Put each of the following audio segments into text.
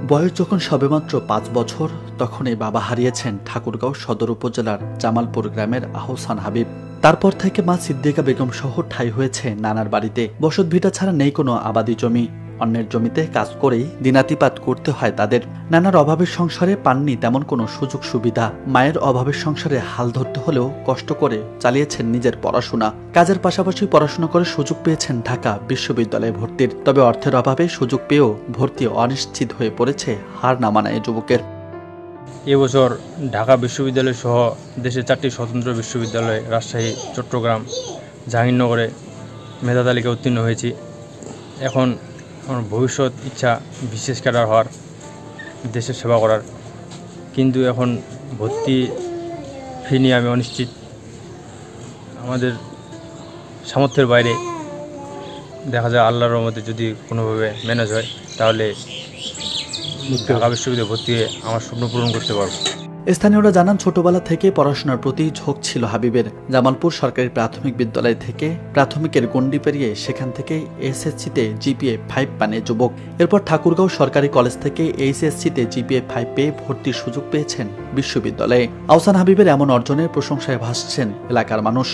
বয়স যখন সবেমাত্র ৫ বছর তখনই বাবা হারিয়েছেন ঠাকুরগাঁও সদর উপজেলার জামালপুর গ্রামের আহসান হাবিব। তারপর থেকে মা সিদ্দিকা বেগম সহ ঠাঁই হয়েছে নানার বাড়িতে। বসত ভিটা ছাড়া নেই কোনো আবাদি জমি। অন্যের জমিতে কাজ করেই দিনাতিপাত করতে হয় তাদের। নানার অভাবের সংসারে পাননি তেমন কোনো সুযোগ সুবিধা। মায়ের অভাবের সংসারে হাল ধরতে হলেও কষ্ট করে চালিয়েছেন নিজের পড়াশোনা। কাজের পাশাপাশি পড়াশোনা করে সুযোগ পেয়েছেন ঢাকা বিশ্ববিদ্যালয়ে ভর্তির। তবে অর্থের অভাবে সুযোগ পেয়েও ভর্তি অনিশ্চিত হয়ে পড়েছে হার না মানা এ যুবকের। এবছর ঢাকা বিশ্ববিদ্যালয় সহ দেশের 4টি স্বতন্ত্র বিশ্ববিদ্যালয় রাজশাহী, চট্টগ্রাম, জাহাঙ্গীরনগরে মেধা তালিকায় উত্তীর্ণ হয়েছি। এখন আমার ভবিষ্যৎ ইচ্ছা বিশেষ ক্যাডার হওয়ার, দেশের সেবা করার। কিন্তু এখন ভর্তি ফি নিয়ে আমি অনিশ্চিত। আমাদের সামর্থ্যের বাইরে। দেখা যায় আল্লাহর রহমতে যদি কোনোভাবে ম্যানেজ হয় তাহলে ঢাকা বিশ্ববিদ্যালয়ে ভর্তি হয়ে আমার স্বপ্ন পূরণ করতে পারবো। স্থানীয়রা জানান, ছোটবেলা থেকে পড়াশোনার প্রতি ঝোঁক ছিল হাবিবের। জামালপুর সরকারি প্রাথমিক বিদ্যালয় থেকে প্রাথমিকের গণ্ডি পেরিয়ে সেখান থেকে এসএসসিতে জিপিএ 5 পান এ যুবক। এরপর ঠাকুরগাঁও সরকারি কলেজ থেকে এইচএসসিতে জিপিএ 5 পেয়ে ভর্তির সুযোগ পেয়েছেন বিশ্ববিদ্যালয়ে। আহসান হাবিবের এমন অর্জনের প্রশংসায় ভাসছেন এলাকার মানুষ।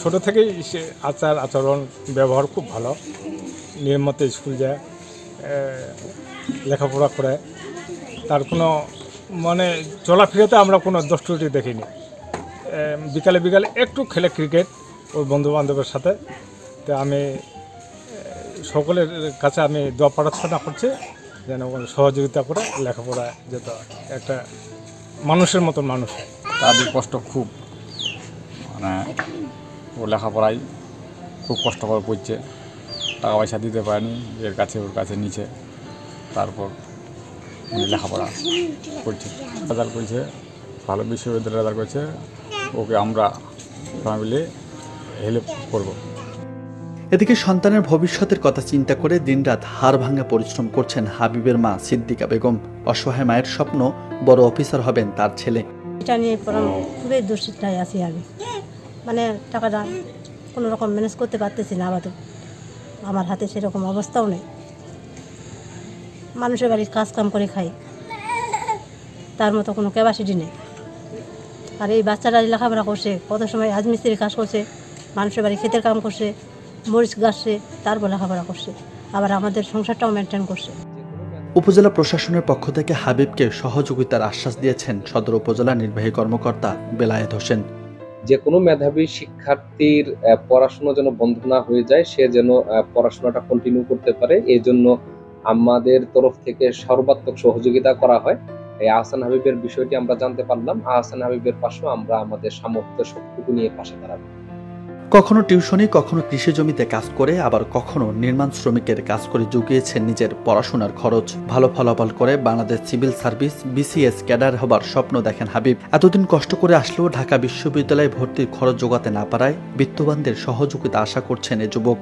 ছোট থেকেই আচরণ ব্যবহার খুব ভালো, নিয়মিত স্কুল যায়, লেখাপড়া করে। তার কোনো চলাফেরাতে আমরা কোনো দোষ ত্রুটি দেখিনি। বিকালে একটু খেলে ক্রিকেট ওর বন্ধুবান্ধবের সাথে। তো আমি সকলের কাছে আমি দোয়া প্রার্থনা করছি যেন সহযোগিতা করে লেখাপড়া যেত একটা মানুষের মতন মানুষ। তাদের কষ্ট খুব, ও লেখাপড়ায় খুব কষ্ট করে পড়ছে, টাকা পয়সা দিতে পারেনি, ওর কাছে নিচে, তারপর লেখাপড়া করছে, রেজাল্ট করছে, ভালো বিশ্ববিদ্যালয় রেজাল্ট করছে। ওকে আমরা ফ্যামিলি হেল্প করব। এদিকে সন্তানের ভবিষ্যতের কথা চিন্তা করে দিনরাত হাড় ভাঙা পরিশ্রম করছেন হাবিবের মা সিদ্দিকা বেগম। অসহায় মায়ের স্বপ্ন বড় অফিসার হবেন তার ছেলে। এটা নিয়ে খুবই দুশ্চিন্তায় আছি আমি। টাকাটা কোনো রকম ম্যানেজ করতে পারতেছি না। আপাতত আমার হাতে সেরকম অবস্থাও নেই। মানুষের বাড়ির কাজ কাম করে খাই, তার মতো কোনো ক্যাপাসিটি নেই। আর এই বাচ্চারা লেখাপড়া করছে, কত সময় রাজমিস্ত্রির কাজ করছে, মানুষের বাড়ি ক্ষেতের কাম করছে, মরিচ গাছছে, তারপর লেখাপড়া করছে, আবার আমাদের সংসারটাও মেনটেন করছে। উপজেলা প্রশাসনের পক্ষ থেকে হাবিবকে সহযোগিতার আশ্বাস দিয়েছেন সদর উপজেলা নির্বাহী কর্মকর্তা বেলায়েত হোসেন। যে কোনো মেধাবী শিক্ষার্থীর পড়াশোনা যেন বন্ধ না হয়ে যায়, সে যেন পড়াশোনাটা কন্টিনিউ করতে পারে, এই জন্য আমাদের তরফ থেকে সর্বাত্মক সহযোগিতা করা হয়। এই আহসান হাবিবের বিষয়টি আমরা জানতে পারলাম। আহসান হাবিবের পাশেও আমরা আমাদের সামর্থ্য সবটুকু নিয়ে পাশে দাঁড়াবো। কখনো টিউশনি, কখনো কৃষি জমিতে কাজ করে, আবার কখনো নির্মাণ শ্রমিকের কাজ করে জুগিয়েছেন নিজের পড়াশোনার খরচ। ভালো ফলাফল করে Bangladesh civil service BCS cadre হবার স্বপ্ন দেখেন হাবিব। এতদিন কষ্ট করে আসলেও ঢাকা বিশ্ববিদ্যালয়ে ভর্তির খরচ জোগাতে না পারায় বিত্তবানদের সহযোগিতা আশা করছেন এ যুবক।